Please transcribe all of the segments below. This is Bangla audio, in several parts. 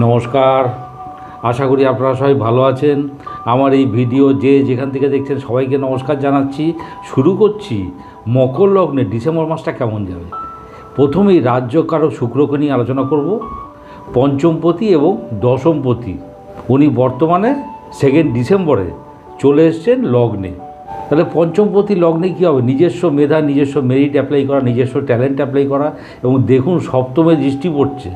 নমস্কার, আশা করি আপনারা সবাই ভালো আছেন। আমার এই ভিডিও যে যেখান থেকে দেখছেন সবাইকে নমস্কার জানাচ্ছি। শুরু করছি মকর লগ্নে ডিসেম্বর মাসটা কেমন যাবে। প্রথমেই রাজ্যকারক শুক্রকে নিয়ে আলোচনা করব। পঞ্চমপতি এবং দশমপতি উনি বর্তমানে 2 ডিসেম্বরে চলে এসছেন লগ্নে। তাহলে পঞ্চমপতি লগ্নে কী হবে? নিজস্ব মেধা, নিজস্ব মেরিট অ্যাপ্লাই করা, নিজস্ব ট্যালেন্ট অ্যাপ্লাই করা, এবং দেখুন সপ্তমে দৃষ্টি পড়ছে,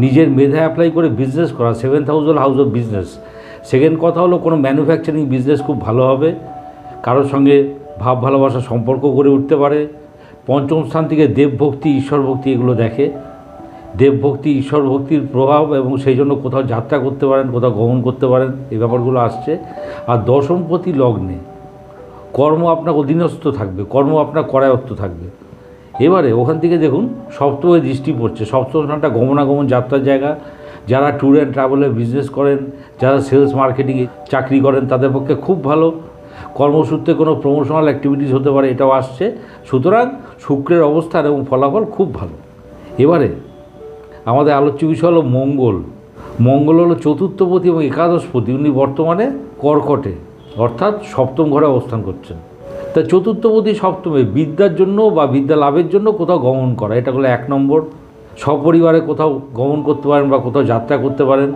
নিজের মেধা অ্যাপ্লাই করে বিজনেস করা। 7th house of business. Second কথা হলো কোনো ম্যানুফ্যাকচারিং বিজনেস খুব ভালো হবে, কারোর সঙ্গে ভাব ভালোবাসা সম্পর্ক গড়ে উঠতে পারে। পঞ্চম স্থান থেকে দেবভক্তি, ঈশ্বর ভক্তি এগুলো দেখে। দেবভক্তি, ঈশ্বর ভক্তির প্রভাব, এবং সেই জন্য কোথাও যাত্রা করতে পারেন, কোথাও গমন করতে পারেন, এই ব্যাপারগুলো আসছে। আর দশমপতি লগ্নে কর্ম আপনার অধীনস্থ থাকবে, কর্ম আপনার করায়ত্ত থাকবে। এবারে ওখান থেকে দেখুন সপ্তমে দৃষ্টি পড়ছে। সপ্তম স্থানটা গমনাগমন, যাত্রার জায়গা। যারা ট্যুর অ্যান্ড ট্রাভেলের বিজনেস করেন, যারা সেলস মার্কেটিংয়ে চাকরি করেন, তাদের পক্ষে খুব ভালো। কর্মসূত্রে কোনো প্রমোশনাল অ্যাক্টিভিটিস হতে পারে, এটাও আসছে। সুতরাং শুক্রের অবস্থান এবং ফলাফল খুব ভালো। এবারে আমাদের আলোচ্য বিষয় হলো মঙ্গল। মঙ্গল হলো চতুর্থপতি এবং একাদশপতি। উনি বর্তমানে কর্কটে, অর্থাৎ সপ্তম ঘরে অবস্থান করছেন। তা চতুর্থপতি সপ্তমে বিদ্যার জন্য বা বিদ্যা লাভের জন্য কোথাও গমন করা, এটা হলো 1 নম্বর। সপরিবারে কোথাও গমন করতে পারেন বা কোথাও যাত্রা করতে পারেন।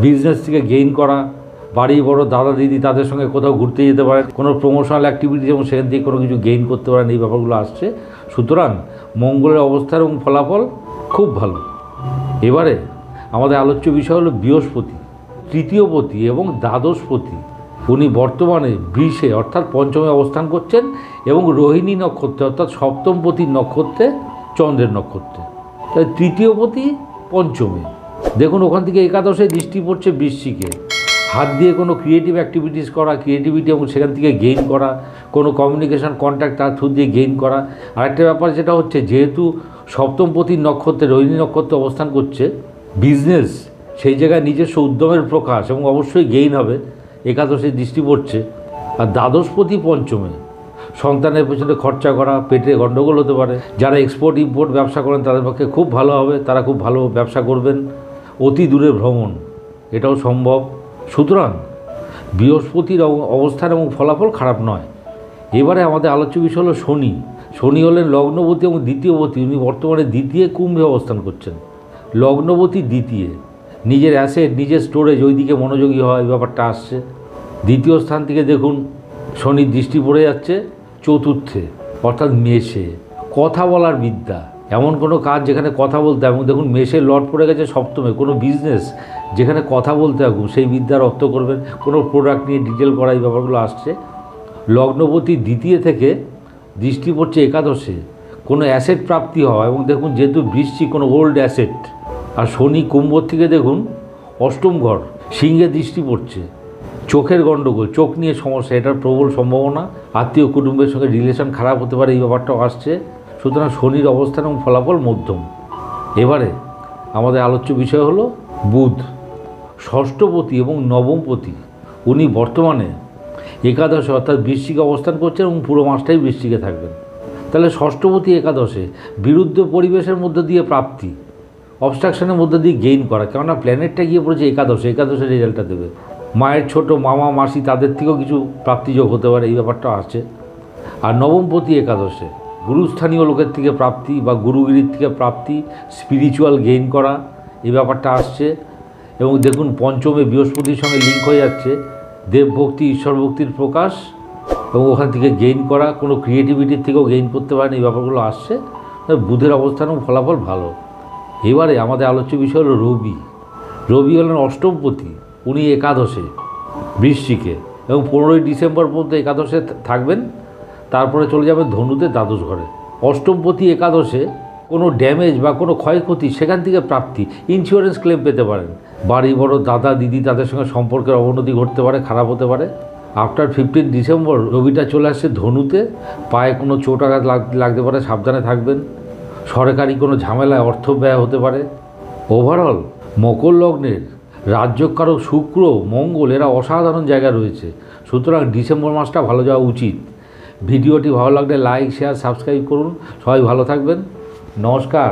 বিজনেস থেকে গেইন করা, বাড়ি বড় দাদা দিদি তাদের সঙ্গে কোথাও ঘুরতে যেতে পারেন, কোনো প্রমোশনাল অ্যাক্টিভিটি এবং সেখান থেকে কোনো কিছু গেইন করতে পারেন, এই ব্যাপারগুলো আসছে। সুতরাং মঙ্গলের অবস্থা এবং ফলাফল খুব ভালো। এবারে আমাদের আলোচ্য বিষয় হলো বৃহস্পতি, তৃতীয়পতি এবং দ্বাদশপতি। উনি বর্তমানে বৃষে অর্থাৎ পঞ্চমে অবস্থান করছেন এবং রোহিণী নক্ষত্রে অর্থাৎ সপ্তমপতির নক্ষত্রে, চন্দ্রের নক্ষত্রে। তাই তৃতীয়পতি পঞ্চমে। দেখুন ওখান থেকে একাদশে দৃষ্টি পড়ছে বৃশ্চিকে। হাত দিয়ে কোনো ক্রিয়েটিভ অ্যাক্টিভিটিস করা, ক্রিয়েটিভিটি এবং সেখান থেকে গেইন করা, কোনো কমিউনিকেশান কন্ট্যাক্ট তার থ্রু দিয়ে গেইন করা। আরেকটা ব্যাপার যেটা হচ্ছে, যেহেতু সপ্তমপতির নক্ষত্রে রোহিণী নক্ষত্রে অবস্থান করছে, বিজনেস সেই জায়গায় নিজস্ব উদ্যমের প্রকাশ এবং অবশ্যই গেইন হবে। একাদশে দৃষ্টি পড়ছে। আর দ্বাদশপতি পঞ্চমে, সন্তানের পেছনে খরচা করা, পেটে গণ্ডগোল হতে পারে। যারা এক্সপোর্ট ইম্পোর্ট ব্যবসা করেন তাদের পক্ষে খুব ভালো হবে, তারা খুব ভালো ব্যবসা করবেন। অতি দূরে ভ্রমণ, এটাও সম্ভব। সুতরাং বৃহস্পতির অবস্থান এবং ফলাফল খারাপ নয়। এবারে আমাদের আলোচ্য বিষয় হলো শনি। শনি হলেন লগ্নপতি এবং দ্বিতীয়পতি। উনি বর্তমানে দ্বিতীয় কুম্ভে অবস্থান করছেন। লগ্নপতি দ্বিতীয়, নিজের অ্যাসেট, নিজের স্টোরেজ, ওই দিকে মনোযোগী হয়, এই ব্যাপারটা আসছে। দ্বিতীয় স্থান থেকে দেখুন শনির দৃষ্টি পড়ে যাচ্ছে চতুর্থে অর্থাৎ মেষে। কথা বলার বিদ্যা, এমন কোনো কাজ যেখানে কথা বলতে হবে, এবং দেখুন মেষে লট পড়ে গেছে সপ্তমে, কোনো বিজনেস যেখানে কথা বলতে হবে সেই বিদ্যার অর্থ করবেন। কোনো প্রোডাক্ট নিয়ে ডিটেল করা, এই ব্যাপারগুলো আসছে। লগ্নপতি দ্বিতীয় থেকে দৃষ্টি পড়ছে একাদশে, কোনো অ্যাসেট প্রাপ্তি হওয়া, এবং দেখুন যেহেতু বৃশ্চিক কোনো ওল্ড অ্যাসেট। আর শনি কুম্ভ থেকে দেখুন অষ্টম ঘর, সিংহে দৃষ্টি পড়ছে। চোখের গণ্ডগোল, চোখ নিয়ে সমস্যা, এটার প্রবল সম্ভাবনা। আত্মীয় কুটুম্বের সঙ্গে রিলেশন খারাপ হতে পারে, এই ব্যাপারটাও আসছে। সুতরাং শনির অবস্থান এবং ফলাফল মধ্যম। এবারে আমাদের আলোচ্য বিষয় হলো বুধ, ষষ্ঠপতি এবং নবমপতি। উনি বর্তমানে একাদশে অর্থাৎ বৃশ্চিকে অবস্থান করছেন এবং পুরো মাসটাই বৃশ্চিকে থাকবেন। তাহলে ষষ্ঠপতি একাদশে বিরুদ্ধ পরিবেশের মধ্যে দিয়ে প্রাপ্তি, অবস্ট্রাকশনের মধ্যে দিয়ে গেইন করা, কেননা প্ল্যানেটটা গিয়ে পড়েছে একাদশে, একাদশে রেজাল্টটা দেবে। মায়ের ছোট মামা মাসি তাদের থেকেও কিছু প্রাপ্তিযোগ হতে পারে, এই ব্যাপারটা আসছে। আর নবমপতি একাদশে গুরুস্থানীয় লোকের থেকে প্রাপ্তি বা গুরুগিরির থেকে প্রাপ্তি, স্পিরিচুয়াল গেইন করা, এই ব্যাপারটা আসছে। এবং দেখুন পঞ্চমে বৃহস্পতির সঙ্গে লিঙ্ক হয়ে যাচ্ছে, দেবভক্তি, ঈশ্বর ভক্তির প্রকাশ, এবং ওখান থেকে গেইন করা, কোনো ক্রিয়েটিভিটির থেকেও গেইন করতে পারেন, এই ব্যাপারগুলো আসছে। বুধের অবস্থান এবং ফলাফল ভালো। এবারে আমাদের আলোচ্য বিষয় হলো রবি। রবি হলেন অষ্টমপতি। উনি একাদশে বৃশ্চিকে, এবং 15ই ডিসেম্বর পর্যন্ত একাদশে থাকবেন। তারপরে চলে যাবেন ধনুতে, দ্বাদশ ঘরে। অষ্টমপতি একাদশে কোনো ড্যামেজ বা কোনো ক্ষয়ক্ষতি, সেখান থেকে প্রাপ্তি, ইন্স্যুরেন্স ক্লেম পেতে পারেন। বাড়ি বড় দাদা দিদি তাদের সঙ্গে সম্পর্কের অবনতি ঘটতে পারে, খারাপ হতে পারে। আফটার 15 ডিসেম্বর রবিটা চলে আসছে ধনুতে। পায়ে কোনো চোট আঘাত লাগতে পারে, সাবধানে থাকবেন। সরকারি কোনো ঝামেলায় অর্থ ব্যয় হতে পারে। ওভারঅল মকর লগ্নের রাজ্যকারক শুক্র, মঙ্গল এরা অসাধারণ জায়গা রয়েছে। সুতরাং ডিসেম্বর মাসটা ভালো যাওয়া উচিত। ভিডিওটি ভালো লাগলে লাইক, শেয়ার, সাবস্ক্রাইব করুন। সবাই ভালো থাকবেন। নমস্কার।